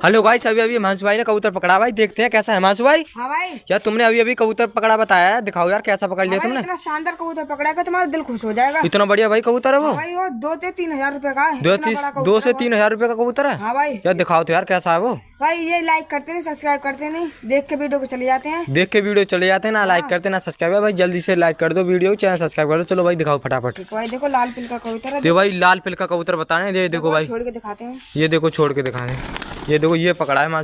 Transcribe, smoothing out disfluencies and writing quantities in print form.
Hello guys, अभी अभी हिमांशु भाई ने कबूतर पकड़ा भाई, देखते हैं कैसा है हिमांशु भाई। हाँ भाई। यार तुमने अभी अभी कबूतर पकड़ा बताया है, दिखाओ यार कैसा पकड़ लिया तुमने। इतना शानदार कबूतर पकड़ा है तुम्हारा दिल खुश हो जाएगा। इतना बढ़िया भाई कबूतर है वो। हाँ भाई वो 2 से 3 हजार रुपए का है। 2 से 3 हजार रुपए का कबूतर है। हाँ भाई। यार दिखाओ तो यार कैसा है वो। भाई ये लाइक करते नहीं, सब्सक्राइब करते नहीं, देख के वीडियो को चले जाते हैं। देख के वीडियो चले जाते हैं ना, लाइक करते ना सब्सक्राइब। भाई जल्दी से लाइक कर दो वीडियो, चैनल सब्सक्राइब कर दो। चलो भाई दिखाओ फटाफट। भाई देखो लाल पिल का कबूतर है। देखो भाई लाल पिल का कबूतर बताने, ये देखो भाई, छोड़ के दिखाते हैं। ये देखो छोड़ के दिखा दे। ये देखो ये पकड़ा है।